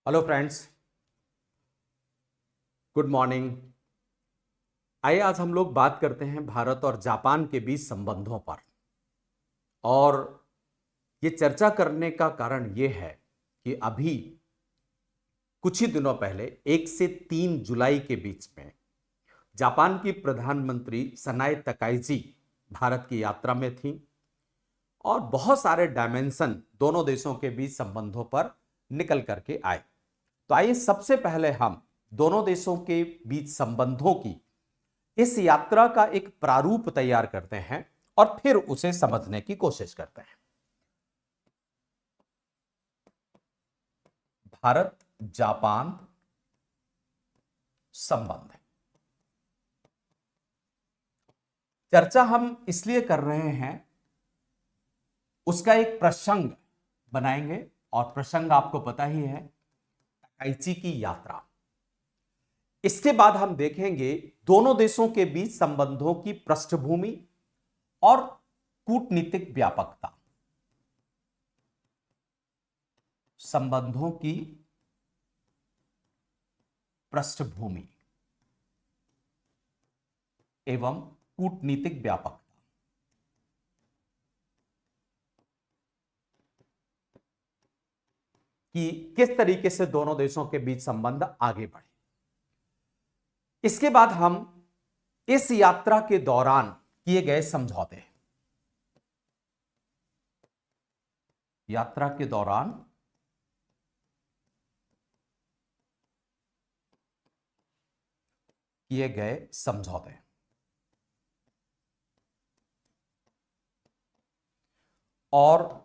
Hello friends, good morning. आइए आज हम लोग बात करते हैं भारत और जापान के बीच संबंधों पर। और ये चर्चा करने का कारण ये है कि अभी कुछ ही दिनों पहले 1 से 3 जुलाई के बीच में जापान की प्रधानमंत्री सनाए तकाइची भारत की यात्रा में थी और बहुत सारे डायमेंशन दोनों देशों के बीच संबंधों पर निकल करके आए। तो आइए सबसे पहले हम दोनों देशों के बीच संबंधों की इस यात्रा का एक प्रारूप तैयार करते हैं और फिर उसे समझने की कोशिश करते हैं। भारत जापान संबंध चर्चा हम इसलिए कर रहे हैं, उसका एक प्रसंग बनाएंगे और प्रसंग आपको पता ही है, तकाइची की यात्रा। इसके बाद हम देखेंगे दोनों देशों के बीच संबंधों की पृष्ठभूमि और कूटनीतिक व्यापकता। संबंधों की पृष्ठभूमि एवं कूटनीतिक व्यापकता। कि किस तरीके से दोनों देशों के बीच संबंध आगे बढ़े। इसके बाद हम इस यात्रा के दौरान किए गए समझौते, यात्रा के दौरान किए गए समझौते और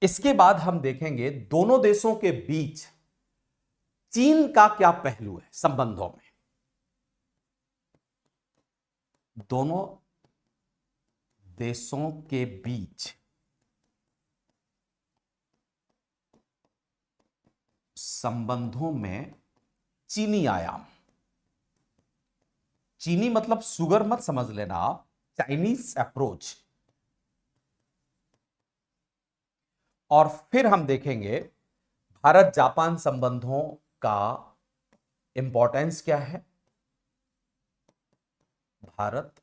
इसके बाद हम देखेंगे दोनों देशों के बीच चीन का क्या पहलू है संबंधों में। दोनों देशों के बीच संबंधों में चीनी आयाम। चीनी मतलब शुगर मत समझ लेना आप, चाइनीज अप्रोच। और फिर हम देखेंगे भारत जापान संबंधों का इंपॉर्टेंस क्या है, भारत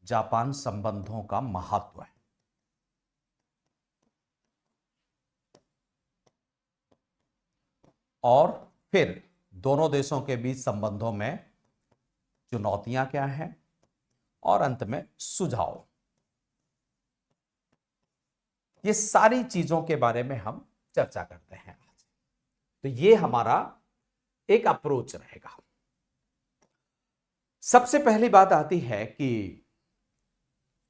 जापान संबंधों का महत्व है। और फिर दोनों देशों के बीच संबंधों में चुनौतियां क्या हैं और अंत में सुझाव। ये सारी चीजों के बारे में हम चर्चा करते हैं आज। तो ये हमारा एक अप्रोच रहेगा। सबसे पहली बात आती है कि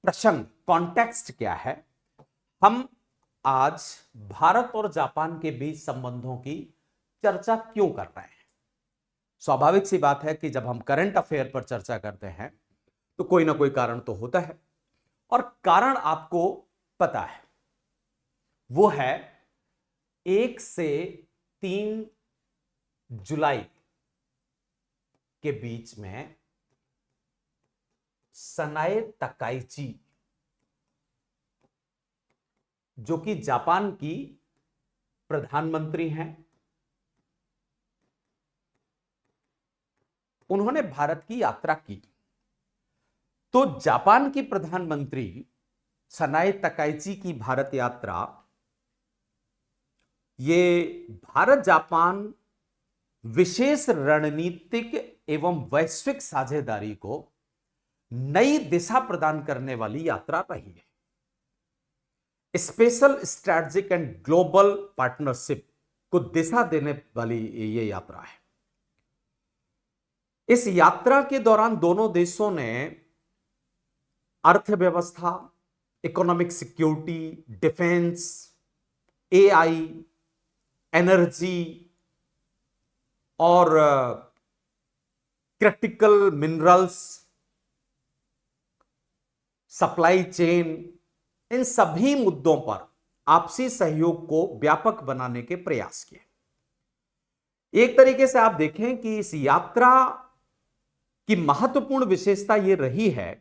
प्रसंग, कॉन्टेक्स्ट क्या है। हम आज भारत और जापान के बीच संबंधों की चर्चा क्यों कर रहे हैं। स्वाभाविक सी बात है कि जब हम करंट अफेयर पर चर्चा करते हैं तो कोई ना कोई कारण तो होता है, और कारण आपको पता है, वो है 1 से 3 जुलाई के बीच में सनाए तकाइची, जो कि जापान की प्रधानमंत्री हैं, उन्होंने भारत की यात्रा की। तो जापान की प्रधानमंत्री सनाए तकाइची की भारत यात्रा, ये भारत जापान विशेष रणनीतिक एवं वैश्विक साझेदारी को नई दिशा प्रदान करने वाली यात्रा रही है। Special strategic and global partnership को दिशा देने वाली ये यात्रा है। इस यात्रा के दौरान दोनों देशों ने अर्थव्यवस्था, economic security, defence, AI, energy और क्रिटिकल मिनरल्स, सप्लाई चेन, इन सभी मुद्दों पर आपसी सहयोग को व्यापक बनाने के प्रयास किए। एक तरीके से आप देखें कि इस यात्रा की महत्वपूर्ण विशेषता यह रही है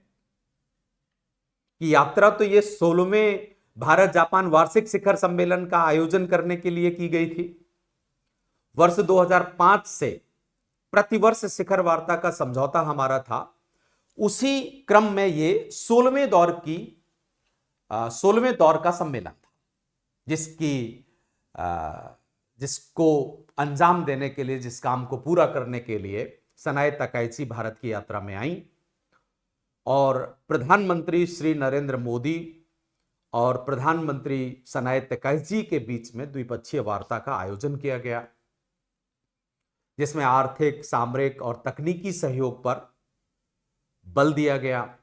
कि यात्रा तो ये 16वें भारत जापान वार्षिक शिखर सम्मेलन का आयोजन करने के लिए की गई थी। वर्ष 2005 से प्रतिवर्ष शिखर वार्ता का समझौता हमारा था। उसी क्रम में ये 16वें दौर का सम्मेलन था, जिसको अंजाम देने के लिए, जिस काम को पूरा करने के लिए सनाए तकाइची भारत की यात्रा में आई और प्रधानमंत्री श्री नरेंद्र मोदी और प्रधानमंत्री सनाए तकाइची के बीच में द्विपक्षीय वार्ता का आयोजन किया गया, जिसमें आर्थिक, सामरिक और तकनीकी सहयोग पर बल दिया गया।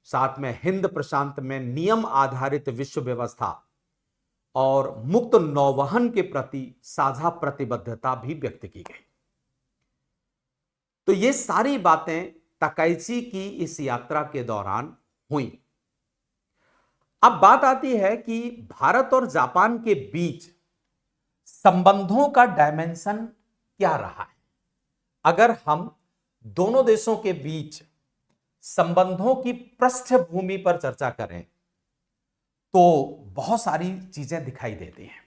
साथ में हिंद प्रशांत में नियम आधारित विश्व व्यवस्था और मुक्त नौवहन के प्रति साझा प्रतिबद्धता भी व्यक्त की गई। तो ये सारी बातें तकाइची की इस यात्रा के दौरान हुई। अब बात आती है कि भारत और जापान के बीच संबंधों का डायमेंशन क्या रहा है। अगर हम दोनों देशों के बीच संबंधों की पृष्ठभूमि पर चर्चा करें तो बहुत सारी चीजें दिखाई देती हैं।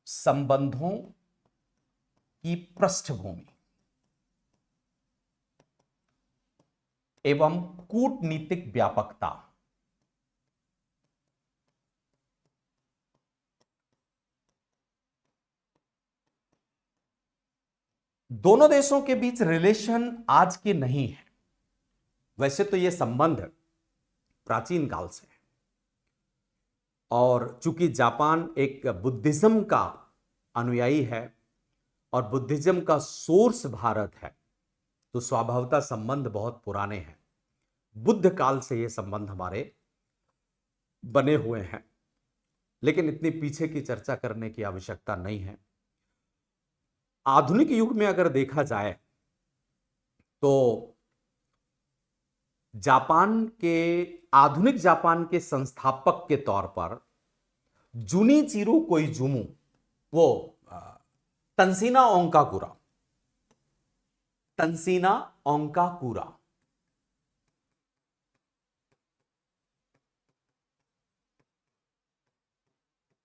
संबंधों की पृष्ठभूमि एवं कूटनीतिक व्यापकता। दोनों देशों के बीच रिलेशन आज के नहीं है। वैसे तो यह संबंध प्राचीन काल से है और चूंकि जापान एक बुद्धिज्म का अनुयायी है और बुद्धिज्म का सोर्स भारत है, तो स्वभावतः संबंध बहुत पुराने हैं। बुद्ध काल से ये संबंध हमारे बने हुए हैं, लेकिन इतनी पीछे की चर्चा करने की आवश्यकता नहीं है। आधुनिक युग में अगर देखा जाए तो आधुनिक जापान के संस्थापक के तौर पर जुनिचिरो कोइजुमी, वो तंसीना ओंकाकुरा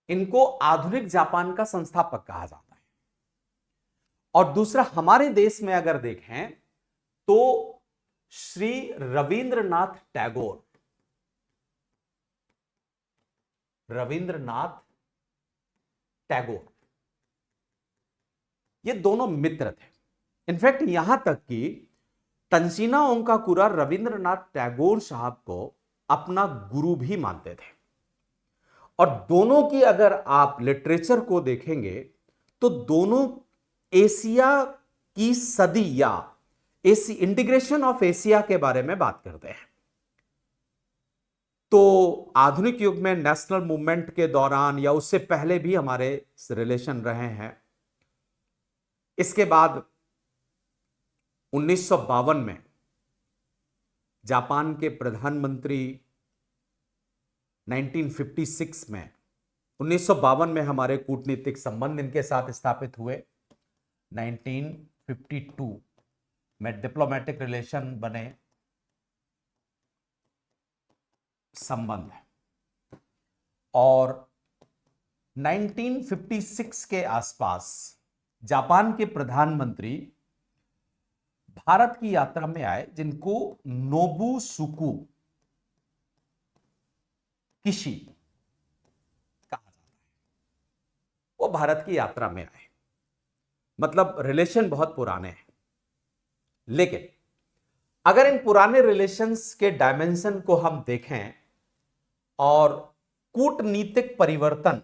इनको आधुनिक जापान का संस्थापक कहा जाता है। और दूसरा, हमारे देश में अगर देखें तो श्री रविंद्रनाथ टैगोर, ये दोनों मित्र थे। इनफैक्ट यहां तक कि तंसीना ओंकाकुरा रविंद्रनाथ टैगोर साहब को अपना गुरु भी मानते थे। और दोनों की अगर आप लिटरेचर को देखेंगे तो दोनों एशिया की सदी या इंटीग्रेशन ऑफ एशिया के बारे में बात करते हैं। तो आधुनिक युग में नेशनल मूवमेंट के दौरान या उससे पहले भी हमारे रिलेशन रहे हैं। इसके बाद 1952 में जापान के प्रधानमंत्री 1956 में 1952 में हमारे कूटनीतिक संबंध इनके साथ स्थापित हुए। 1952 में डिप्लोमेटिक रिलेशन बने, संबंध है। और 1956 के आसपास जापान के प्रधानमंत्री भारत की यात्रा में आए, जिनको नोबुसुकु किशी कहा जाता है। वो भारत की यात्रा में आए, मतलब रिलेशन बहुत पुराने हैं। लेकिन अगर इन पुराने रिलेशंस के डायमेंशन को हम देखें और कूटनीतिक परिवर्तन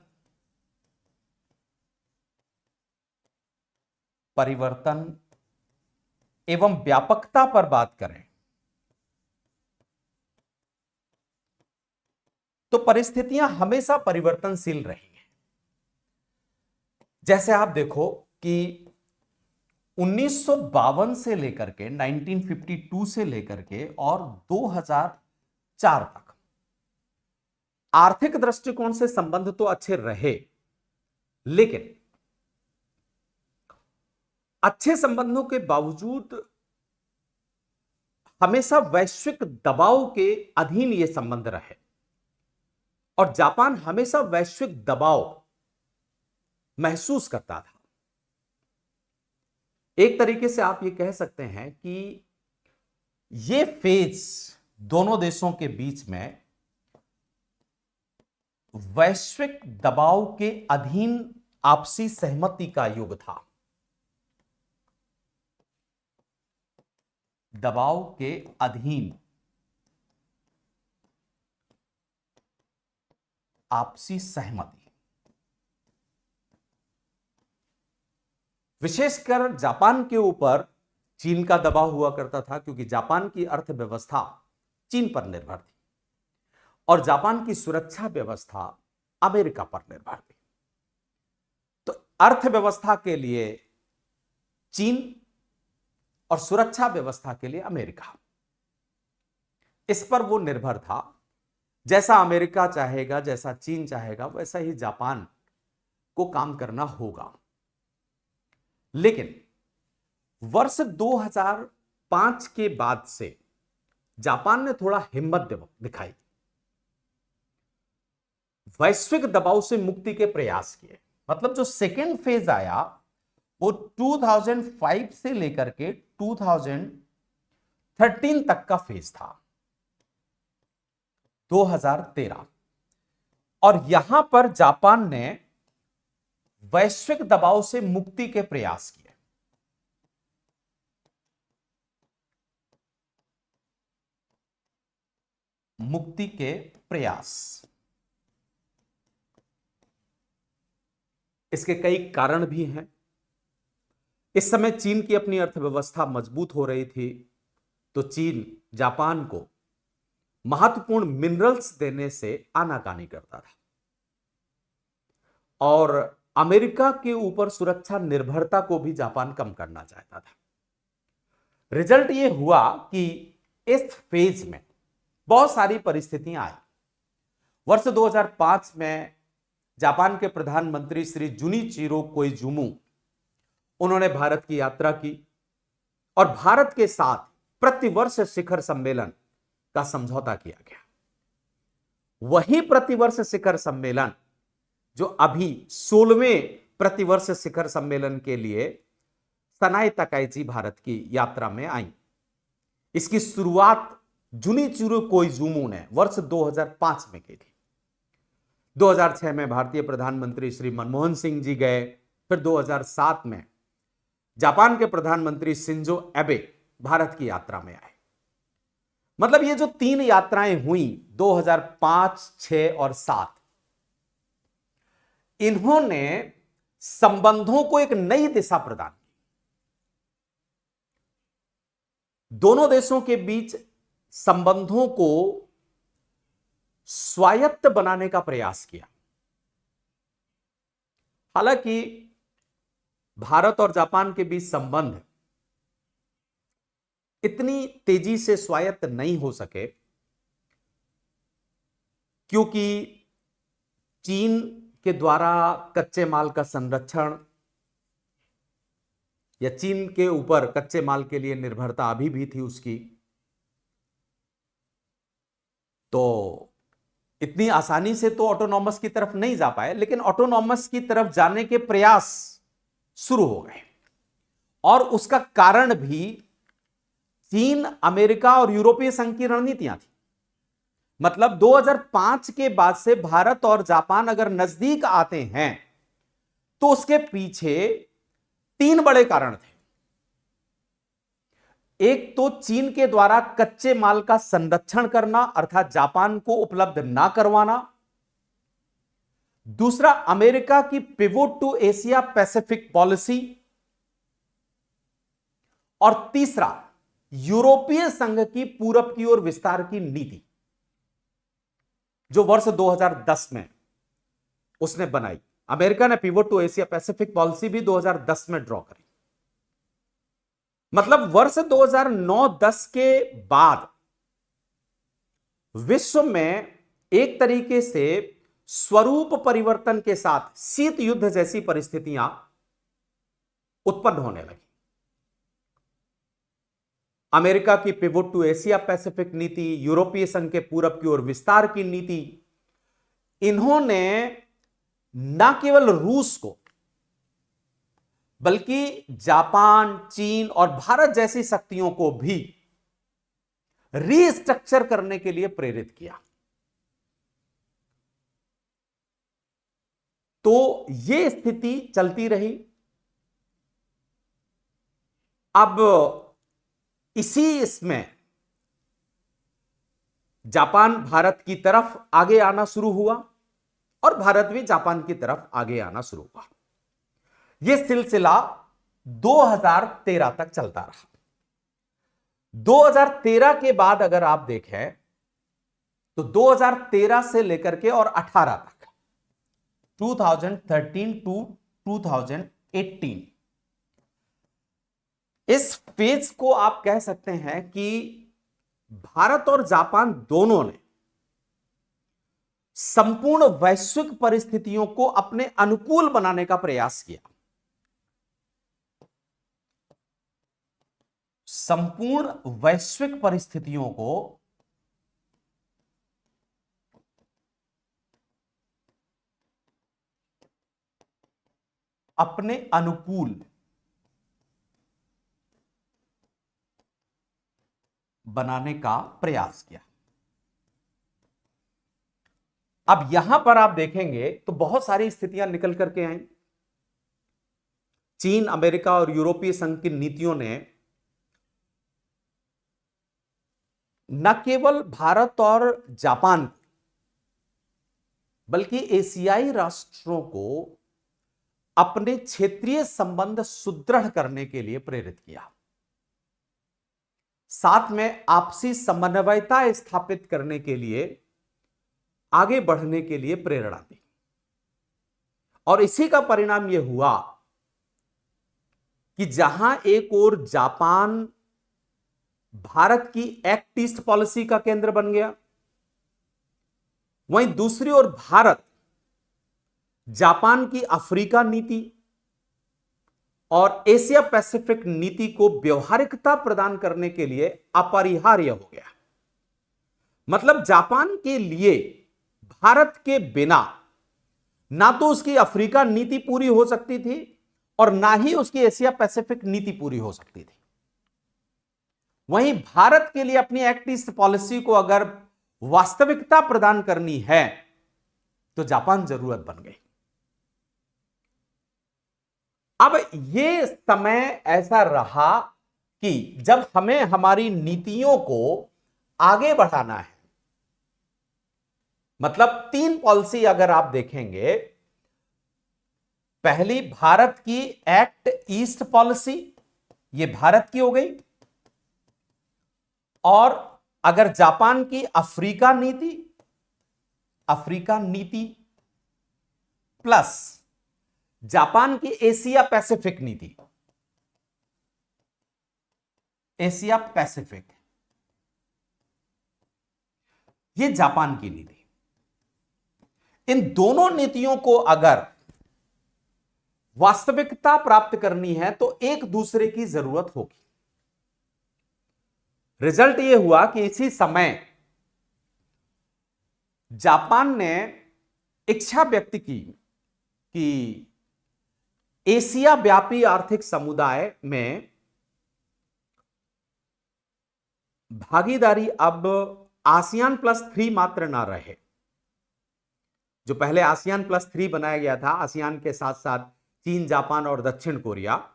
एवं व्यापकता पर बात करें तो परिस्थितियां हमेशा परिवर्तनशील रही हैं। जैसे आप देखो कि 1952 से लेकर के 1952 से लेकर के और 2004 तक आर्थिक दृष्टिकोण से संबंध तो अच्छे रहे, लेकिन अच्छे संबंधों के बावजूद हमेशा वैश्विक दबाव के अधीन यह संबंध रहे और जापान हमेशा वैश्विक दबाव महसूस करता था। एक तरीके से आप यह कह सकते हैं कि यह फेज दोनों देशों के बीच में वैश्विक दबाव के अधीन आपसी सहमति का युग था। दबाव के अधीन आपसी सहमति, विशेषकर जापान के ऊपर चीन का दबाव हुआ करता था, क्योंकि जापान की अर्थव्यवस्था चीन पर निर्भर थी और जापान की सुरक्षा व्यवस्था अमेरिका पर निर्भर थी। तो अर्थव्यवस्था के लिए चीन और सुरक्षा व्यवस्था के लिए अमेरिका, इस पर वो निर्भर था। जैसा अमेरिका चाहेगा, जैसा चीन चाहेगा, वैसा ही जापान को काम करना होगा। लेकिन वर्ष 2005 के बाद से जापान ने थोड़ा हिम्मत दिखाई, वैश्विक दबाव से मुक्ति के प्रयास किए। मतलब जो सेकेंड फेज आया वो 2005 से लेकर के 2013 तक का फेज था, 2013। और यहां पर जापान ने वैश्विक दबाव से मुक्ति के प्रयास किए। मुक्ति के प्रयास, इसके कई कारण भी हैं। इस समय चीन की अपनी अर्थव्यवस्था मजबूत हो रही थी, तो चीन जापान को महत्वपूर्ण मिनरल्स देने से आनाकानी करता था और अमेरिका के ऊपर सुरक्षा निर्भरता को भी जापान कम करना चाहता था। रिजल्ट यह हुआ कि इस फेज में बहुत सारी परिस्थितियां आई। वर्ष 2005 में जापान के प्रधानमंत्री श्री जुनिचिरो कोइजुमी, उन्होंने भारत की यात्रा की और भारत के साथ प्रतिवर्ष शिखर सम्मेलन का समझौता किया गया। वही प्रतिवर्ष शिखर सम्मेलन जो अभी 16वें प्रतिवर्ष शिखर सम्मेलन के लिए सनाई तकाइची भारत की यात्रा में आई। इसकी शुरुआत जुनिचिरो कोइजुमी ने वर्ष 2005 में की थी। 2006 में भारतीय प्रधानमंत्री श्री मनमोहन सिंह जी गए, फिर 2007 में जापान के प्रधानमंत्री शिंजो एबे भारत की यात्रा में आए। मतलब ये जो 3 यात्राएं हुई 2005, 6 और 7, इन्होंने संबंधों को एक नई दिशा प्रदान की। दोनों देशों के बीच संबंधों को स्वायत्त बनाने का प्रयास किया। हालांकि भारत और जापान के बीच संबंध इतनी तेजी से स्वायत्त नहीं हो सके, क्योंकि चीन के द्वारा कच्चे माल का संरक्षण या चीन के ऊपर कच्चे माल के लिए निर्भरता अभी भी थी उसकी। तो इतनी आसानी से तो ऑटोनॉमस की तरफ नहीं जा पाए, लेकिन ऑटोनॉमस की तरफ जाने के प्रयास शुरू हो गए। और उसका कारण भी चीन, अमेरिका और यूरोपीय संघ की रणनीतियां थी। मतलब 2005 के बाद से भारत और जापान अगर नजदीक आते हैं तो उसके पीछे 3 बड़े कारण थे। एक तो चीन के द्वारा कच्चे माल का संरक्षण करना, अर्थात जापान को उपलब्ध ना करवाना। दूसरा, अमेरिका की pivot to Asia Pacific policy. और तीसरा, यूरोपीय संघ की पूरब की ओर विस्तार की नीति, जो वर्ष 2010 में उसने बनाई। अमेरिका ने pivot to Asia Pacific policy भी 2010 में ड्रॉ करी। मतलब वर्ष 2009-10 के बाद विश्व में एक तरीके से स्वरूप परिवर्तन के साथ शीत युद्ध जैसी परिस्थितियां उत्पन्न होने लगी। अमेरिका की पिवोट टू एशिया पैसिफिक नीति, यूरोपीय संघ के पूरब की ओर विस्तार की नीति, इन्होंने न केवल रूस को बल्कि जापान, चीन और भारत जैसी शक्तियों को भी रीस्ट्रक्चर करने के लिए प्रेरित किया। तो यह स्थिति चलती रही। अब इसमें जापान भारत की तरफ आगे आना शुरू हुआ और भारत भी जापान की तरफ आगे आना शुरू हुआ। यह सिलसिला 2013 तक चलता रहा। 2013 के बाद अगर आप देखें तो 2013 से लेकर के और 18 तक, 2013 टू 2018, इस फेज को आप कह सकते हैं कि भारत और जापान दोनों ने संपूर्ण वैश्विक परिस्थितियों को अपने अनुकूल बनाने का प्रयास किया। संपूर्ण वैश्विक परिस्थितियों को अपने अनुकूल बनाने का प्रयास किया। अब यहां पर आप देखेंगे तो बहुत सारी स्थितियां निकल करके आई। चीन, अमेरिका और यूरोपीय संघ की नीतियों ने न केवल भारत और जापान बल्कि एशियाई राष्ट्रों को अपने क्षेत्रीय संबंध सुदृढ़ करने के लिए प्रेरित किया। साथ में आपसी समन्वयता स्थापित करने के लिए, आगे बढ़ने के लिए प्रेरणा दी। और इसी का परिणाम यह हुआ कि जहां एक ओर जापान भारत की एक्ट ईस्ट पॉलिसी का केंद्र बन गया, वहीं दूसरी ओर भारत जापान की अफ्रीका नीति और एशिया पैसिफिक नीति को व्यवहारिकता प्रदान करने के लिए अपरिहार्य हो गया। मतलब जापान के लिए भारत के बिना ना तो उसकी अफ्रीका नीति पूरी हो सकती थी और ना ही उसकी एशिया पैसिफिक नीति पूरी हो सकती थी। वहीं भारत के लिए अपनी एक्ट ईस्ट पॉलिसी को अगर वास्तविकता प्रदान करनी है तो जापान जरूरत बन गई। अब यह समय ऐसा रहा कि जब हमें हमारी नीतियों को आगे बढ़ाना है, मतलब 3 पॉलिसी अगर आप देखेंगे, पहली भारत की एक्ट ईस्ट पॉलिसी, यह भारत की हो गई, और अगर जापान की अफ्रीका नीति प्लस जापान की एशिया पैसिफिक नीति, एशिया पैसिफिक, यह जापान की नीति। इन दोनों नीतियों को अगर वास्तविकता प्राप्त करनी है तो एक दूसरे की जरूरत होगी। रिजल्ट यह हुआ कि इसी समय जापान ने इच्छा व्यक्त की कि एशिया व्यापी आर्थिक समुदाय में भागीदारी अब आसियान +3 मात्र ना रहे। जो पहले आसियान +3 बनाया गया था, आसियान के साथ साथ चीन, जापान और दक्षिण कोरिया,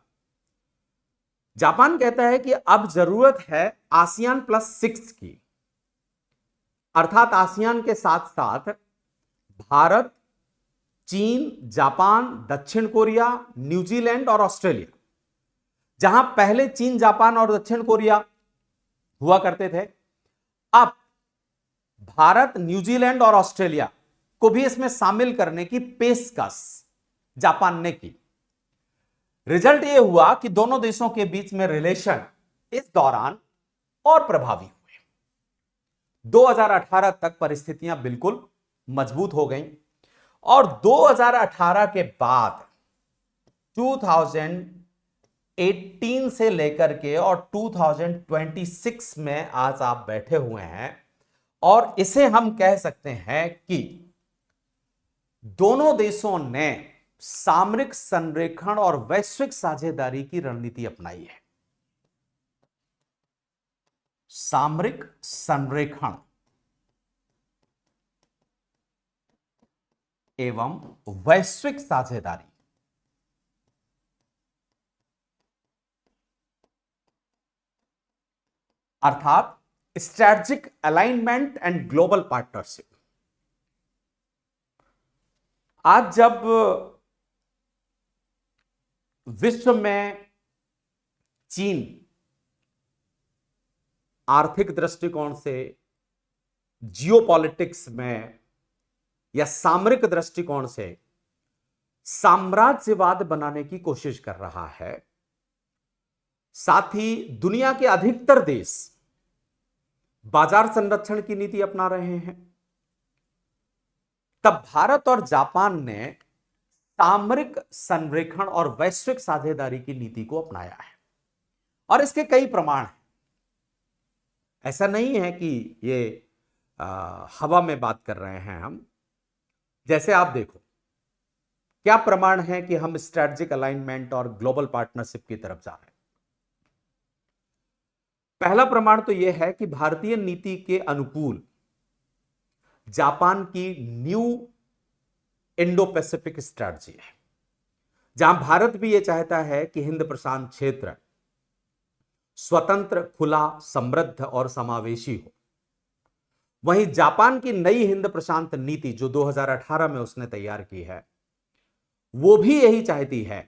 जापान कहता है कि अब जरूरत है आसियान +6 की, अर्थात आसियान के साथ साथ भारत, चीन, जापान, दक्षिण कोरिया, न्यूजीलैंड और ऑस्ट्रेलिया। जहां पहले चीन, जापान और दक्षिण कोरिया हुआ करते थे, अब भारत, न्यूजीलैंड और ऑस्ट्रेलिया को भी इसमें शामिल करने की पेशकश जापान ने की। रिजल्ट यह हुआ कि दोनों देशों के बीच में रिलेशन इस दौरान और प्रभावी हुए। 2018 तक परिस्थितियां बिल्कुल मजबूत हो गईं और 2018 के बाद 2020 18 से लेकर के और 2026 में आज आप बैठे हुए हैं, और इसे हम कह सकते हैं कि दोनों देशों ने सामरिक संरेखण और वैश्विक साझेदारी की रणनीति अपनाई है। सामरिक संरेखण एवं वैश्विक साझेदारी, अर्थात strategic alignment and global partnership. आज जब विश्व में चीन आर्थिक दृष्टिकोण से, जियोपॉलिटिक्स में या सामरिक दृष्टिकोण से साम्राज्यवाद बनाने की कोशिश कर रहा है, साथ ही दुनिया के अधिकतर देश बाजार संरक्षण की नीति अपना रहे हैं, तब भारत और जापान ने सामरिक संरेखण और वैश्विक साझेदारी की नीति को अपनाया है। और इसके कई प्रमाण हैं। ऐसा नहीं है कि ये हवा में बात कर रहे हैं हम। जैसे आप देखो, क्या प्रमाण है कि हम स्ट्रैटेजिक अलाइनमेंट और ग्लोबल पार्टनरशिप की तरफ जा रहे हैं। पहला प्रमाण तो यह है कि भारतीय नीति के अनुकूल जापान की न्यू इंडो पैसिफिक स्ट्रैटेजी है, जहां भारत भी यह चाहता है कि हिंद प्रशांत क्षेत्र स्वतंत्र, खुला, समृद्ध और समावेशी हो। वहीं जापान की नई हिंद प्रशांत नीति जो 2018 में उसने तैयार की है, वो भी यही चाहती है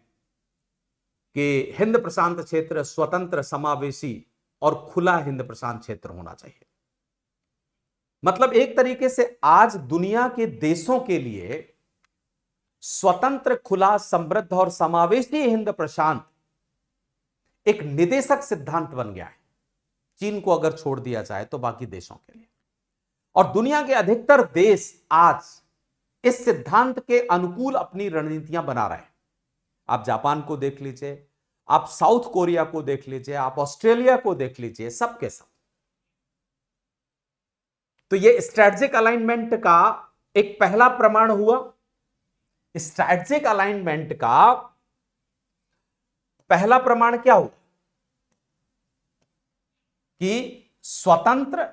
कि हिंद प्रशांत क्षेत्र स्वतंत्र, समावेशी और खुला हिंद प्रशांत क्षेत्र होना चाहिए। मतलब एक तरीके से आज दुनिया के देशों के लिए स्वतंत्र, खुला, समृद्ध और समावेशी हिंद प्रशांत एक निदेशक सिद्धांत बन गया है, चीन को अगर छोड़ दिया जाए तो बाकी देशों के लिए। और दुनिया के अधिकतर देश आज इस सिद्धांत के अनुकूल अपनी रणनीतियां बना रहे हैं। आप जापान को देख लीजिए, आप साउथ कोरिया को देख लीजिए, आप ऑस्ट्रेलिया को देख लीजिए, सबके सब। तो ये स्ट्रैटेजिक अलाइनमेंट का एक पहला प्रमाण हुआ। स्ट्रैटेजिक अलाइनमेंट का पहला प्रमाण क्या हुआ कि स्वतंत्र,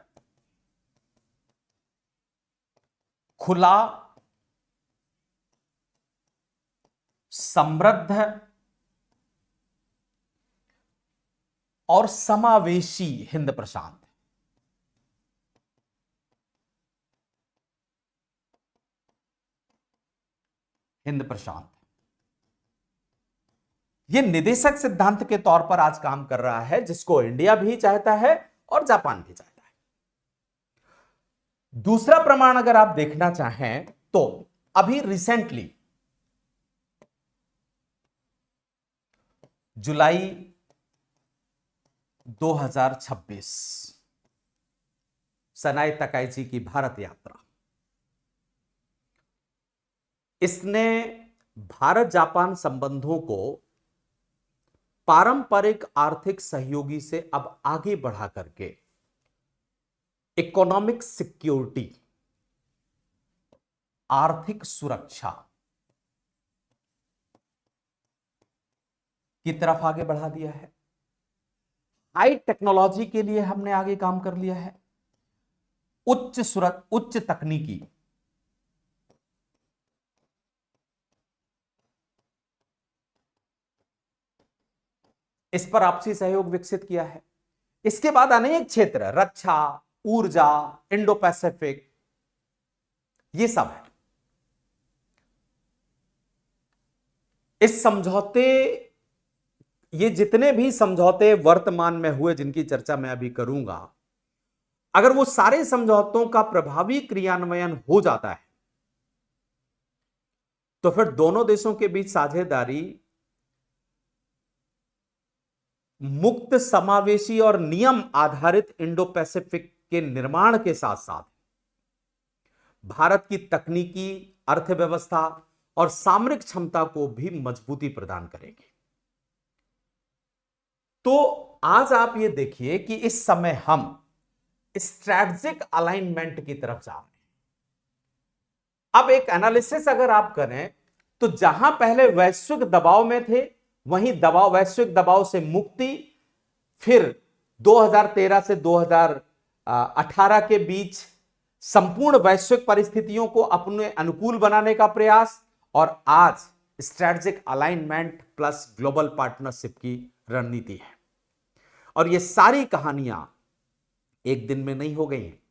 खुला, समृद्ध और समावेशी हिंद प्रशांत। हिंद प्रशांत यह निदेशक सिद्धांत के तौर पर आज काम कर रहा है, जिसको इंडिया भी चाहता है और जापान भी चाहता है। दूसरा प्रमाण अगर आप देखना चाहें तो अभी रिसेंटली जुलाई 2026 सनाई तकाइची की भारत यात्रा, इसने भारत जापान संबंधों को पारंपरिक आर्थिक सहयोगी से अब आगे बढ़ा करके इकोनॉमिक सिक्योरिटी, आर्थिक सुरक्षा की तरफ आगे बढ़ा दिया है। हाई टेक्नोलॉजी के लिए हमने आगे काम कर लिया है। उच्च तकनीकी, इस पर आपसी सहयोग विकसित किया है। इसके बाद अनेक क्षेत्र, रक्षा, ऊर्जा, इंडो पैसिफिक, ये सब है। इस समझौते, ये जितने भी समझौते वर्तमान में हुए जिनकी चर्चा मैं अभी करूंगा, अगर वो सारे समझौतों का प्रभावी क्रियान्वयन हो जाता है तो फिर दोनों देशों के बीच साझेदारी मुक्त, समावेशी और नियम आधारित इंडो पैसिफिक के निर्माण के साथ साथ भारत की तकनीकी, अर्थव्यवस्था और सामरिक क्षमता को भी मजबूती प्रदान करेगी। तो आज आप ये देखिए कि इस समय हम स्ट्रैटेजिक अलाइनमेंट की तरफ जा रहे हैं। अब एक एनालिसिस अगर आप करें तो जहां पहले वैश्विक दबाव में थे, वहीं वैश्विक दबाव से मुक्ति, फिर 2013 से 2018 के बीच संपूर्ण वैश्विक परिस्थितियों को अपने अनुकूल बनाने का प्रयास, और आज strategic alignment plus global partnership की रणनीति है। और ये सारी कहानियां एक दिन में नहीं हो गई हैं।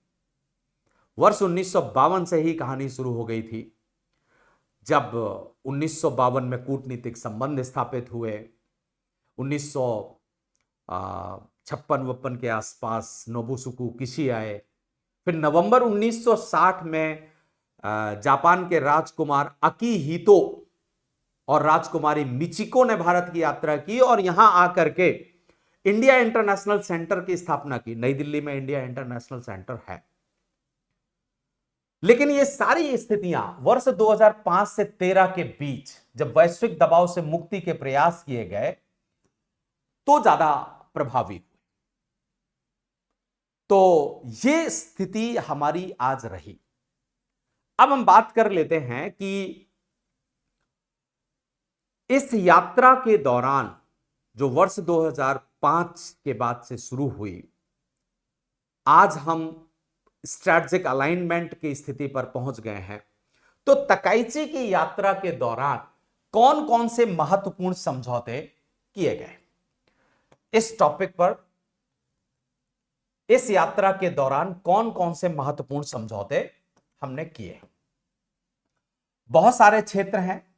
वर्ष 1952 से ही कहानी शुरू हो गई थी, जब 1952 में कूटनीतिक संबंध स्थापित हुए। 1956 के आसपास नोबुसुकु किशी आए। फिर नवंबर 1960 में जापान के राजकुमार अकिहितो और राजकुमारी मिचिको ने भारत की यात्रा की और यहां आकर के इंडिया इंटरनेशनल सेंटर की स्थापना की। नई दिल्ली में इंडिया इंटरनेशनल सेंटर है। लेकिन ये सारी स्थितियां वर्ष 2005 से 13 के बीच जब वैश्विक दबाव से मुक्ति के प्रयास किए गए तो ज्यादा प्रभावी हुए। तो ये स्थिति हमारी आज रही। अब हम बात कर लेते हैं कि इस यात्रा के दौरान जो वर्ष 2005 के बाद से शुरू हुई, आज हम स्ट्रैटेजिक अलाइनमेंट की स्थिति पर पहुंच गए हैं। तो तकाइची की यात्रा के दौरान कौन कौन से महत्वपूर्ण समझौते किए गए, इस टॉपिक पर इस यात्रा के दौरान कौन कौन से महत्वपूर्ण समझौते हमने किए। बहुत सारे क्षेत्र हैं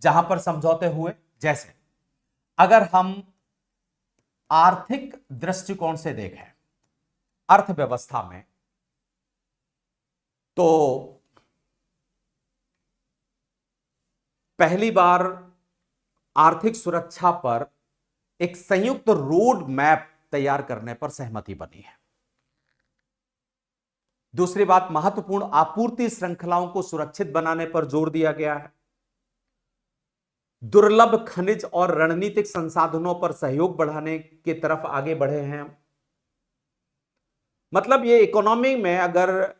जहां पर समझौते हुए। जैसे अगर हम आर्थिक दृष्टिकोण से देखें, अर्थव्यवस्था में, तो पहली बार आर्थिक सुरक्षा पर एक संयुक्त रोड मैप तैयार करने पर सहमति बनी है। दूसरी बात, महत्वपूर्ण आपूर्ति श्रृंखलाओं को सुरक्षित बनाने पर जोर दिया गया है। दुर्लभ खनिज और रणनीतिक संसाधनों पर सहयोग बढ़ाने की तरफ आगे बढ़े हैं। मतलब ये इकोनॉमी में अगर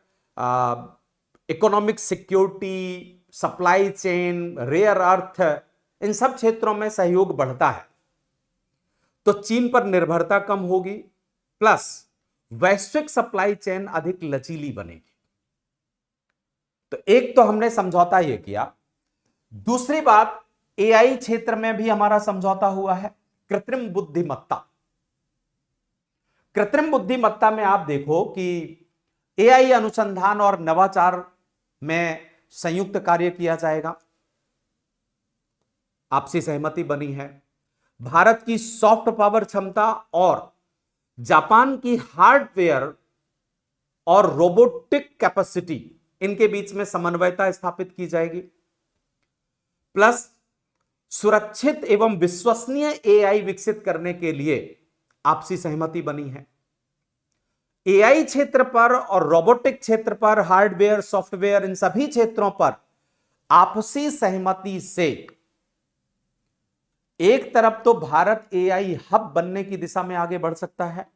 economic security, supply chain, rare earth, इन सब क्षेत्रों में सहयोग बढ़ता है तो चीन पर निर्भरता कम होगी, प्लस वैश्विक सप्लाई चेन अधिक लचीली बनेगी। तो एक तो हमने समझौता यह किया। दूसरी बात, एआई क्षेत्र में भी हमारा समझौता हुआ है। कृत्रिम बुद्धिमत्ता, कृत्रिम बुद्धिमत्ता में आप देखो कि एआई अनुसंधान और नवाचार में संयुक्त कार्य किया जाएगा, आपसी सहमति बनी है। भारत की सॉफ्ट पावर क्षमता और जापान की हार्डवेयर और रोबोटिक कैपेसिटी, इनके बीच में समन्वयता स्थापित की जाएगी। प्लस सुरक्षित एवं विश्वसनीय एआई विकसित करने के लिए आपसी सहमति बनी है। एआई क्षेत्र पर और रोबोटिक क्षेत्र पर, हार्डवेयर, सॉफ्टवेयर, इन सभी क्षेत्रों पर आपसी सहमति से एक तरफ तो भारत एआई हब बनने की दिशा में आगे बढ़ सकता है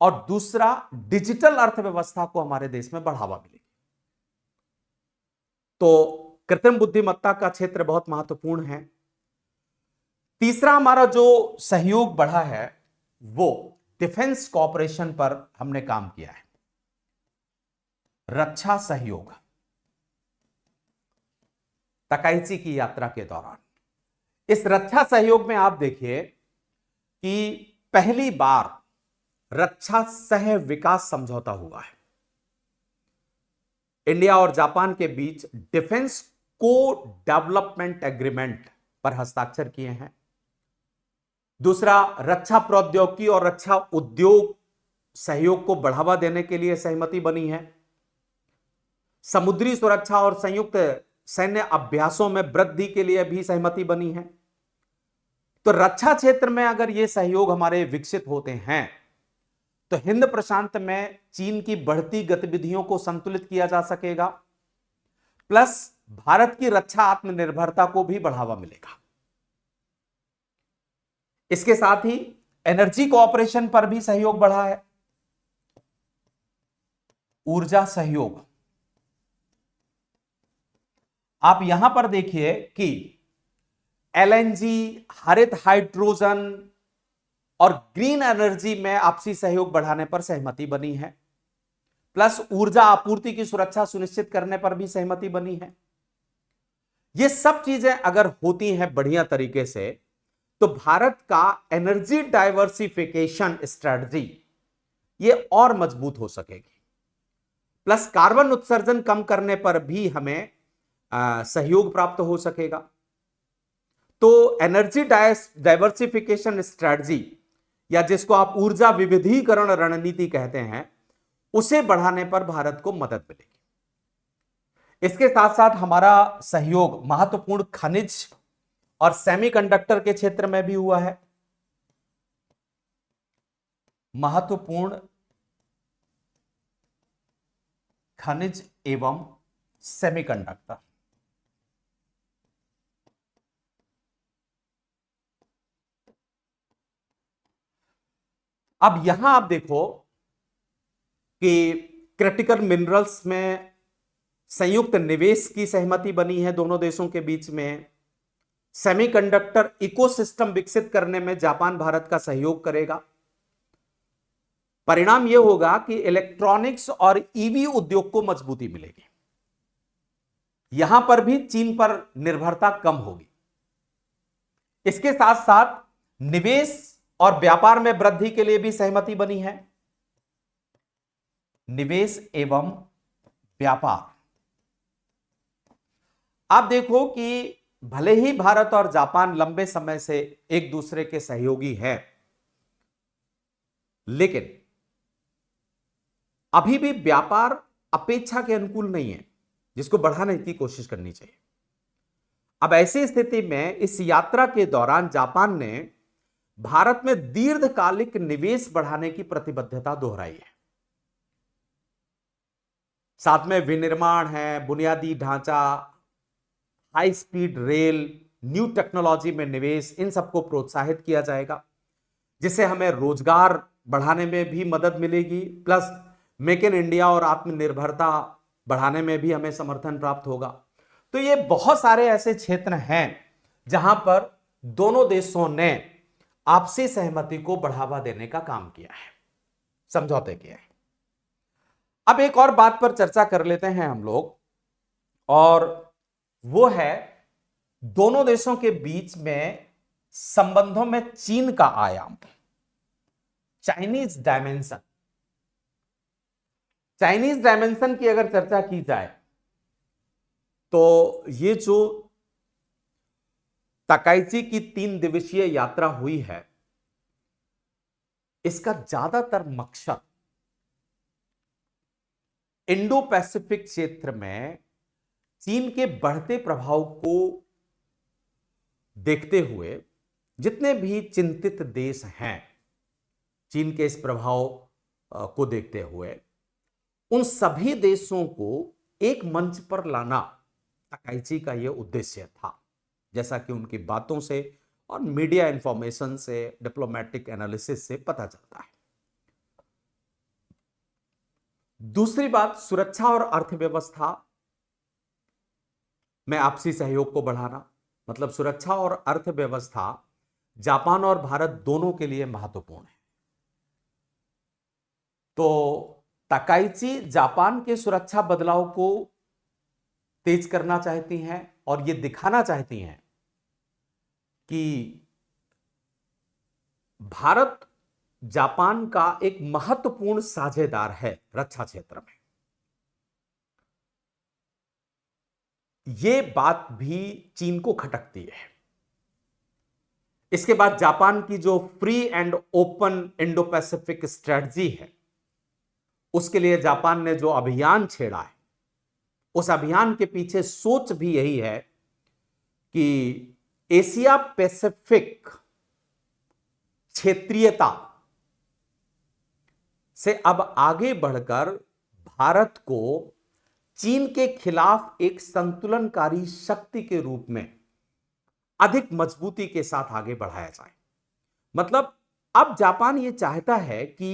और दूसरा, डिजिटल अर्थव्यवस्था को हमारे देश में बढ़ावा मिलेगी। तो कृत्रिम बुद्धिमत्ता का क्षेत्र बहुत महत्वपूर्ण है। तीसरा हमारा जो सहयोग बढ़ा है वो डिफेंस कॉपरेशन पर हमने काम किया है। रक्षा सहयोग, तकाइची की यात्रा के दौरान इस रक्षा सहयोग में आप देखिए कि पहली बार रक्षा सह विकास समझौता हुआ है। इंडिया और जापान के बीच डिफेंस को डेवलपमेंट एग्रीमेंट पर हस्ताक्षर किए हैं। दूसरा, रक्षा प्रौद्योगिकी और रक्षा उद्योग सहयोग को बढ़ावा देने के लिए सहमति बनी है। समुद्री सुरक्षा और संयुक्त सैन्य अभ्यासों में वृद्धि के लिए भी सहमति बनी है। तो रक्षा क्षेत्र में अगर ये सहयोग हमारे विकसित होते हैं तो हिंद प्रशांत में चीन की बढ़ती गतिविधियों को संतुलित किया जा सकेगा, प्लस भारत की रक्षा आत्मनिर्भरता को भी बढ़ावा मिलेगा। इसके साथ ही एनर्जी कोऑपरेशन पर भी सहयोग बढ़ा है। ऊर्जा सहयोग, आप यहां पर देखिए कि एलएनजी, हरित हाइड्रोजन और ग्रीन एनर्जी में आपसी सहयोग बढ़ाने पर सहमति बनी है, प्लस ऊर्जा आपूर्ति की सुरक्षा सुनिश्चित करने पर भी सहमति बनी है। ये सब चीजें अगर होती हैं बढ़िया तरीके से तो भारत का एनर्जी डाइवर्सिफिकेशन स्ट्रेटजी ये और मजबूत हो सकेगी, प्लस कार्बन उत्सर्जन कम करने पर भी हमें सहयोग प्राप्त हो सकेगा। तो एनर्जी डाइवर्सिफिकेशन स्ट्रेटजी या जिसको आप ऊर्जा विविधीकरण रणनीति कहते हैं, उसे बढ़ाने पर भारत को मदद मिलेगी। इसके साथ साथ हमारा सहयोग महत्वपूर्ण खनिज और सेमीकंडक्टर के क्षेत्र में भी हुआ है। महत्वपूर्ण खनिज एवं सेमीकंडक्टर, अब यहां आप देखो कि क्रिटिकल मिनरल्स में संयुक्त निवेश की सहमति बनी है दोनों देशों के बीच में। सेमीकंडक्टर इकोसिस्टम विकसित करने में जापान भारत का सहयोग करेगा। परिणाम यह होगा कि इलेक्ट्रॉनिक्स और ईवी उद्योग को मजबूती मिलेगी। यहां पर भी चीन पर निर्भरता कम होगी। इसके साथ साथ निवेश और व्यापार में वृद्धि के लिए भी सहमति बनी है। निवेश एवं व्यापार, आप देखो कि भले ही भारत और जापान लंबे समय से एक दूसरे के सहयोगी हैं, लेकिन अभी भी व्यापार अपेक्षा के अनुकूल नहीं है, जिसको बढ़ाने की कोशिश करनी चाहिए। अब ऐसी स्थिति में इस यात्रा के दौरान जापान ने भारत में दीर्घकालिक निवेश बढ़ाने की प्रतिबद्धता दोहराई है। साथ में विनिर्माण है, बुनियादी ढांचा, high speed rail, new technology में निवेश, इन सबको प्रोत्साहित किया जाएगा, जिससे हमें रोजगार बढ़ाने में भी मदद मिलेगी, प्लस मेक इन इंडिया और आत्मनिर्भरता बढ़ाने में भी हमें समर्थन प्राप्त होगा। तो ये बहुत सारे ऐसे क्षेत्र हैं जहां पर दोनों देशों ने आपसी सहमति को बढ़ावा देने का काम किया है, समझौते किए हैं। अब एक और बात पर चर्चा कर लेते हैं हम लोग, और वो है दोनों देशों के बीच में संबंधों में चीन का आयाम, चाइनीज डायमेंशन। चाइनीज डायमेंशन की अगर चर्चा की जाए तो ये जो तकाइची की 3 दिवसीय यात्रा हुई है, इसका ज्यादातर मकसद इंडो पैसिफिक क्षेत्र में चीन के बढ़ते प्रभाव को देखते हुए जितने भी चिंतित देश हैं, चीन के इस प्रभाव को देखते हुए उन सभी देशों को एक मंच पर लाना तकाइची का यह उद्देश्य था, जैसा कि उनकी बातों से और मीडिया इंफॉर्मेशन से, डिप्लोमेटिक एनालिसिस से पता चलता है। दूसरी बात, सुरक्षा और अर्थव्यवस्था में आपसी सहयोग को बढ़ाना। मतलब सुरक्षा और अर्थव्यवस्था जापान और भारत दोनों के लिए महत्वपूर्ण है। तो तकाइची जापान के सुरक्षा बदलाव को तेज करना चाहती हैं और ये दिखाना चाहती हैं कि भारत जापान का एक महत्वपूर्ण साझेदार है रक्षा क्षेत्र में। यह बात भी चीन को खटकती है। इसके बाद जापान की जो free and open Indo Pacific strategy है, उसके लिए जापान ने जो अभियान छेड़ा है, उस अभियान के पीछे सोच भी यही है कि एशिया पैसिफिक क्षेत्रीयता से अब आगे बढ़कर भारत को चीन के खिलाफ एक संतुलनकारी शक्ति के रूप में अधिक मजबूती के साथ आगे बढ़ाया जाए। मतलब अब जापान ये चाहता है कि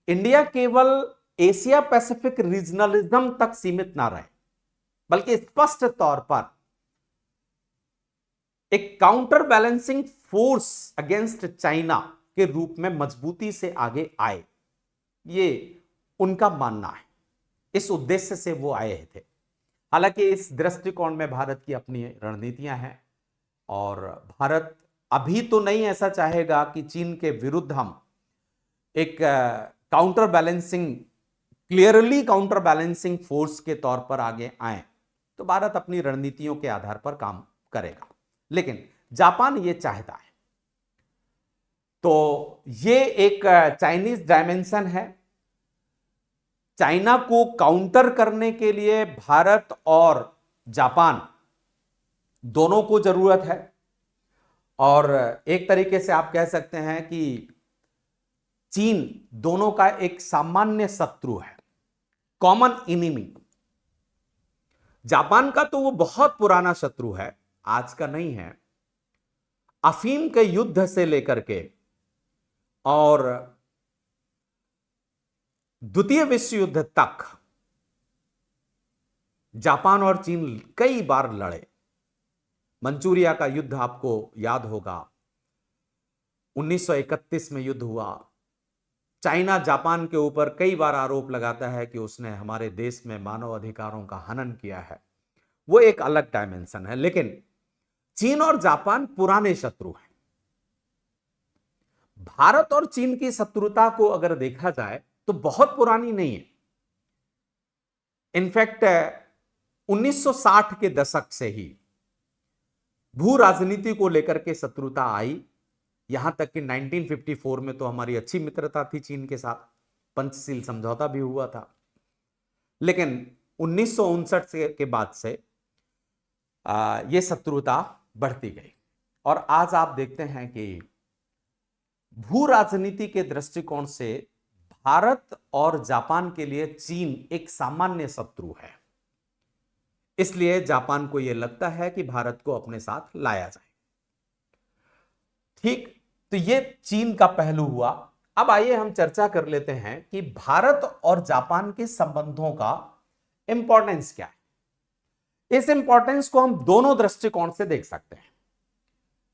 इंडिया केवल एशिया पैसिफिक रीजनलिज्म तक सीमित ना रहे, बल्कि स्पष्ट तौर पर एक counter balancing force against China के रूप में मजबूती से आगे आए। ये उनका मानना है, इस उद्देश्य से वो आए थे। हालांकि इस दृष्टिकोण में भारत की अपनी रणनीतियां हैं और भारत अभी तो नहीं ऐसा चाहेगा कि चीन के विरुद्ध हम एक counter balancing, clearly counter balancing force के तौर पर आगे आए। तो भारत अपनी रणनीतियों के आधार पर काम करेगा, लेकिन जापान ये चाहता है। तो ये एक चाइनीज डायमेंशन है। चाइना को काउंटर करने के लिए भारत और जापान दोनों को जरूरत है, और एक तरीके से आप कह सकते हैं कि चीन दोनों का एक सामान्य शत्रु है, कॉमन इनिमी। जापान का तो वो बहुत पुराना शत्रु है, आज का नहीं है। अफीम के युद्ध से लेकर के और द्वितीय विश्व युद्ध तक जापान और चीन कई बार लड़े। मंचूरिया का युद्ध आपको याद होगा, 1931 में युद्ध हुआ। चाइना जापान के ऊपर कई बार आरोप लगाता है कि उसने हमारे देश में मानव अधिकारों का हनन किया है, वो एक अलग डायमेंशन है। लेकिन चीन और जापान पुराने शत्रु हैं। भारत और चीन की शत्रुता को अगर देखा जाए तो बहुत पुरानी नहीं है। इनफैक्ट 1960 के दशक से ही भू राजनीति को लेकर के शत्रुता आई। यहां तक कि 1954 में तो हमारी अच्छी मित्रता थी चीन के साथ, पंचशील समझौता भी हुआ था। लेकिन 1959 के बाद से यह शत्रुता बढ़ती गई, और आज आप देखते हैं कि भू राजनीति के दृष्टिकोण से भारत और जापान के लिए चीन एक सामान्य शत्रु है। इसलिए जापान को यह लगता है कि भारत को अपने साथ लाया जाए। ठीक, तो यह चीन का पहलू हुआ। अब आइए हम चर्चा कर लेते हैं कि भारत और जापान के संबंधों का इंपॉर्टेंस क्या है। इस इंपॉर्टेंस को हम दोनों दृष्टिकोण से देख सकते हैं।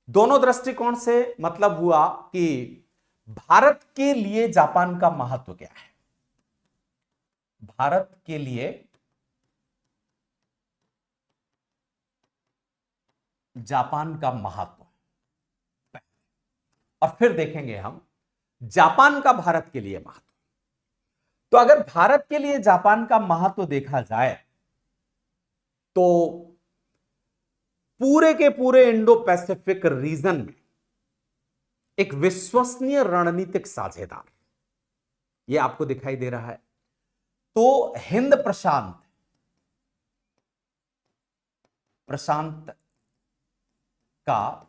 दोनों दृष्टिकोण से मतलब हुआ कि भारत के लिए जापान का महत्व क्या है। भारत के लिए जापान का महत्व, और फिर देखेंगे हम जापान का भारत के लिए महत्व। तो अगर भारत के लिए जापान का महत्व देखा जाए तो पूरे के पूरे इंडो पैसिफिक रीजन में एक विश्वसनीय रणनीतिक साझेदार, यह आपको दिखाई दे रहा है। तो हिंद प्रशांत का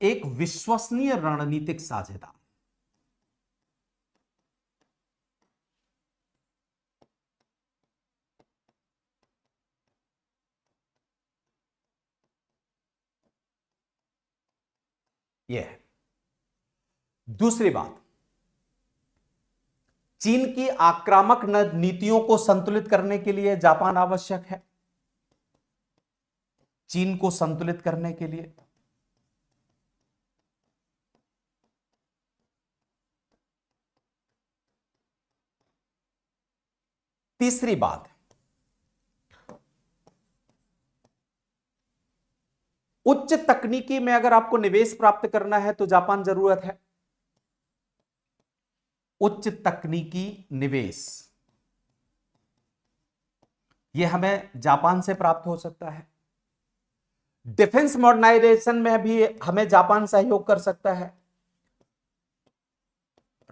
एक विश्वसनीय रणनीतिक साझेदार। यह है। दूसरी बात, चीन की आक्रामक नीतियों को संतुलित करने के लिए जापान आवश्यक है। चीन को संतुलित करने के लिए तीसरी बात, उच्च तकनीकी में अगर आपको निवेश प्राप्त करना है तो जापान जरूरत है। उच्च तकनीकी निवेश यह हमें जापान से प्राप्त हो सकता है। डिफेंस मॉडर्नाइजेशन में भी हमें जापान सहयोग कर सकता है।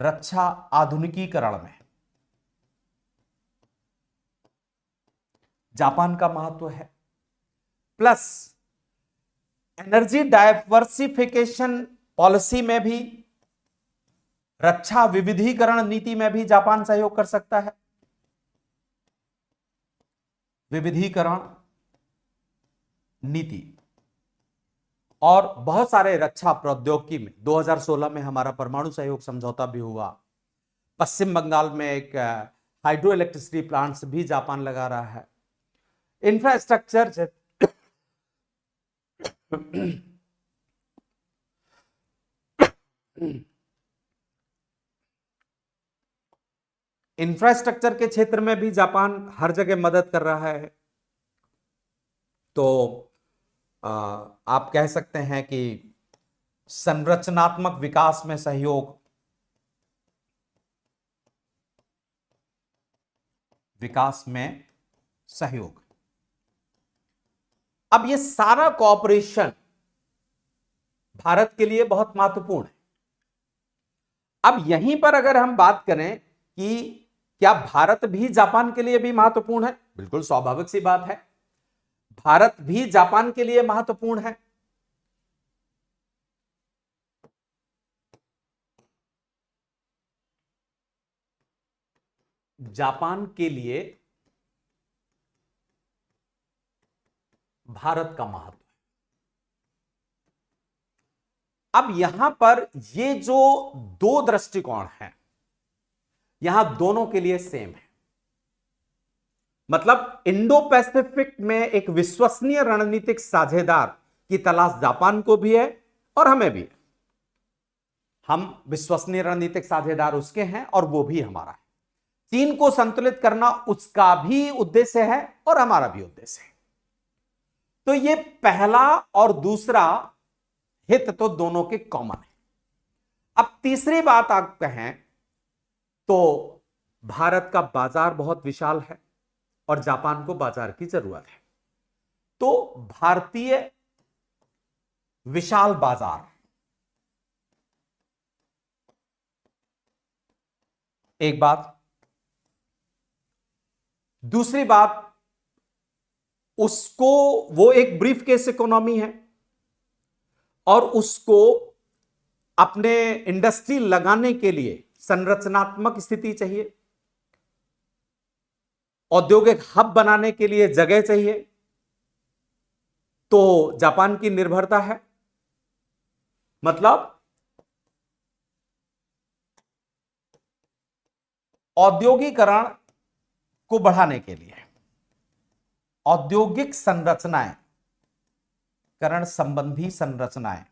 रक्षा आधुनिकीकरण में जापान का महत्व है। प्लस एनर्जी डाइवर्सिफिकेशन पॉलिसी में भी, रक्षा विविधीकरण नीति में भी जापान सहयोग कर सकता है। विविधीकरण नीति और बहुत सारे रक्षा प्रौद्योगिकी में 2016 में हमारा परमाणु सहयोग समझौता भी हुआ। पश्चिम बंगाल में एक हाइड्रो इलेक्ट्रिसिटी प्लांट्स भी जापान लगा रहा है। इंफ्रास्ट्रक्चर इंफ्रास्ट्रक्चर के क्षेत्र में भी जापान हर जगह मदद कर रहा है। तो आप कह सकते हैं कि संरचनात्मक विकास में सहयोग, विकास में सहयोग, अब ये सारा कॉपरेशन भारत के लिए बहुत महत्वपूर्ण है। अब यहीं पर अगर हम बात करें कि क्या भारत भी जापान के लिए भी महत्वपूर्ण है, बिल्कुल स्वाभाविक सी बात है, भारत भी जापान के लिए महत्वपूर्ण है। जापान के लिए भारत का महत्व है। अब यहां पर ये जो दो दृष्टिकोण हैं, यहां दोनों के लिए सेम है। मतलब इंडो पैसिफिक में एक विश्वसनीय रणनीतिक साझेदार की तलाश जापान को भी है और हमें भी है। हम विश्वसनीय रणनीतिक साझेदार उसके हैं और वो भी हमारा है। चीन को संतुलित करना उसका भी उद्देश्य है और हमारा भी उद्देश्य है। तो ये पहला और दूसरा हित तो दोनों के कॉमन है। अब तीसरी बात आप कहें तो भारत का बाजार बहुत विशाल है और जापान को बाजार की जरूरत है। तो भारतीय विशाल बाजार, एक बात। दूसरी बात, उसको वो एक ब्रीफ केस इकोनॉमी है और उसको अपने इंडस्ट्री लगाने के लिए संरचनात्मक स्थिति चाहिए, औद्योगिक हब बनाने के लिए जगह चाहिए। तो जापान की निर्भरता है, मतलब औद्योगिकरण को बढ़ाने के लिए औद्योगिक संरचनाएं, करण संबंधी संरचनाएं,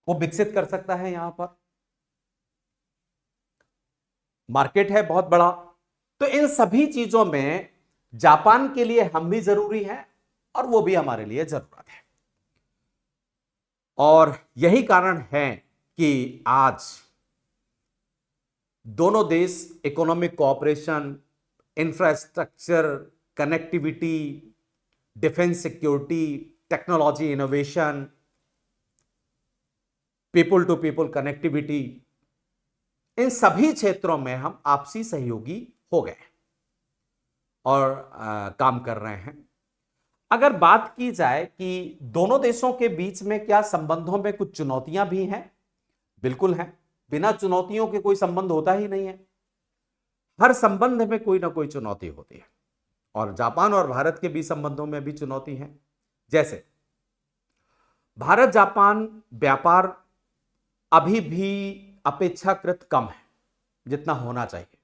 वो विकसित कर सकता है। यहां पर मार्केट है बहुत बड़ा। तो इन सभी चीजों में जापान के लिए हम भी जरूरी हैं और वो भी हमारे लिए जरूरत है। और यही कारण है कि आज दोनों देश economic cooperation, infrastructure, connectivity, defence security, technology innovation, people to people connectivity, इन सभी क्षेत्रों में हम आपसी सहयोगी हो गए और काम कर रहे हैं। अगर बात की जाए कि दोनों देशों के बीच में क्या संबंधों में कुछ चुनौतियां भी हैं, बिल्कुल हैं। बिना चुनौतियों के कोई संबंध होता ही नहीं है। हर संबंध में कोई ना कोई चुनौती होती है और जापान और भारत के बीच संबंधों में भी चुनौती है। जैसे भारत जापान व्यापार अभी भी अपेक्षाकृत कम है जितना होना चाहिए।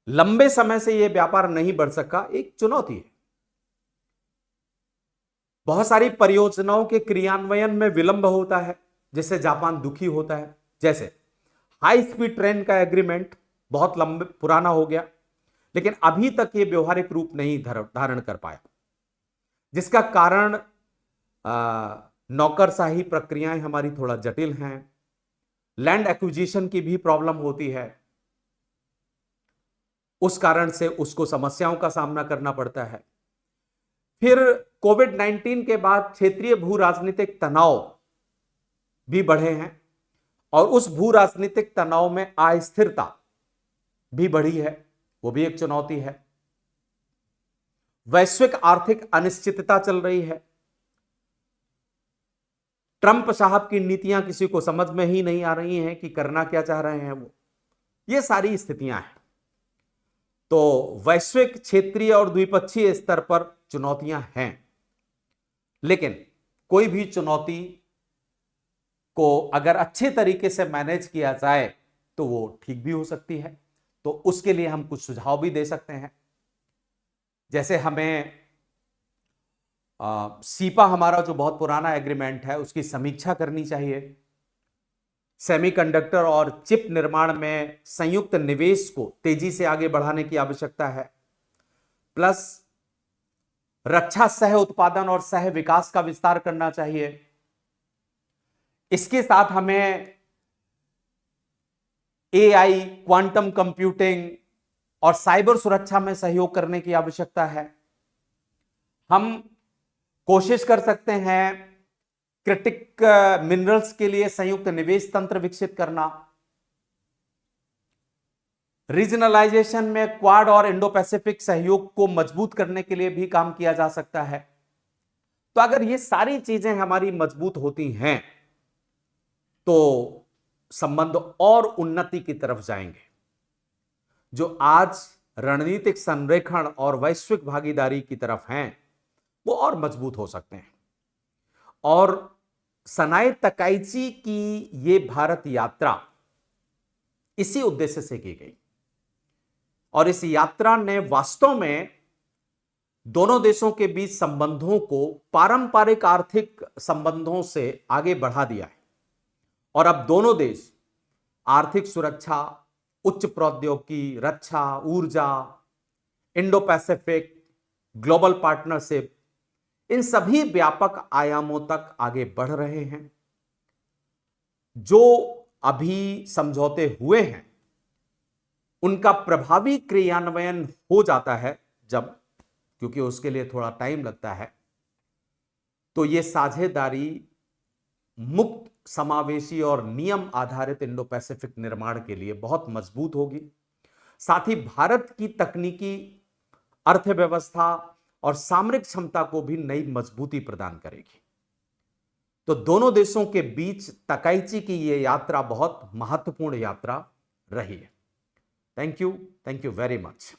लंबे समय से यह व्यापार नहीं बढ़ सका, एक चुनौती है। बहुत सारी परियोजनाओं के क्रियान्वयन में विलंब होता है जिससे जापान दुखी होता है। जैसे हाई स्पीड ट्रेन का एग्रीमेंट बहुत लंबे पुराना हो गया, लेकिन अभी तक यह व्यवहारिक रूप नहीं धारण कर पाया, जिसका कारण नौकरशाही प्रक्रियाएं हमारी थोड़ा जटिल हैं। लैंड एक्विजिशन की भी प्रॉब्लम होती है, उस कारण से उसको समस्याओं का सामना करना पड़ता है। फिर कोविड-19 के बाद क्षेत्रीय भू राजनीतिक तनाव भी बढ़े हैं और उस भू राजनीतिक तनाव में अस्थिरता भी बढ़ी है, वो भी एक चुनौती है। वैश्विक आर्थिक अनिश्चितता चल रही है। ट्रंप साहब की नीतियां किसी को समझ में ही नहीं आ रही हैं कि करना क्या चाह रहे हैं वो। ये सारी स्थितियां हैं। तो वैश्विक, क्षेत्रीय और द्विपक्षीय स्तर पर चुनौतियां हैं, लेकिन कोई भी चुनौती को अगर अच्छे तरीके से मैनेज किया जाए तो वो ठीक भी हो सकती है। तो उसके लिए हम कुछ सुझाव भी दे सकते हैं। जैसे हमें सीपा, हमारा जो बहुत पुराना एग्रीमेंट है, उसकी समीक्षा करनी चाहिए। सेमीकंडक्टर और चिप निर्माण में संयुक्त निवेश को तेजी से आगे बढ़ाने की आवश्यकता है। प्लस रक्षा सह उत्पादन और सह विकास का विस्तार करना चाहिए। इसके साथ हमें एआई, क्वांटम कंप्यूटिंग और साइबर सुरक्षा में सहयोग करने की आवश्यकता है। हम कोशिश कर सकते हैं क्रिटिक मिनरल्स के लिए संयुक्त निवेश तंत्र विकसित करना। रीजनलाइजेशन में क्वाड और इंडो पैसिफिक सहयोग को मजबूत करने के लिए भी काम किया जा सकता है। तो अगर ये सारी चीजें हमारी मजबूत होती हैं तो संबंध और उन्नति की तरफ जाएंगे। जो आज रणनीतिक संरेखण और वैश्विक भागीदारी की तरफ हैं, वो और मजबूत हो सकते हैं। और सनाए तकाइची की ये भारत यात्रा इसी उद्देश्य से की गई, और इस यात्रा ने वास्तव में दोनों देशों के बीच संबंधों को पारंपरिक आर्थिक संबंधों से आगे बढ़ा दिया है। और अब दोनों देश आर्थिक सुरक्षा, उच्च प्रौद्योगिकी, रक्षा, ऊर्जा, इंडो पैसिफिक, ग्लोबल पार्टनरशिप, इन सभी व्यापक आयामों तक आगे बढ़ रहे हैं। जो अभी समझौते हुए हैं उनका प्रभावी क्रियान्वयन हो जाता है जब, क्योंकि उसके लिए थोड़ा टाइम लगता है, तो ये साझेदारी मुक्त, समावेशी और नियम आधारित इंडो पैसिफिक निर्माण के लिए बहुत मजबूत होगी। साथ ही भारत की तकनीकी, अर्थव्यवस्था और सामरिक क्षमता को भी नई मजबूती प्रदान करेगी। तो दोनों देशों के बीच तकाइची की यह यात्रा बहुत महत्वपूर्ण यात्रा रही है। Thank you very much.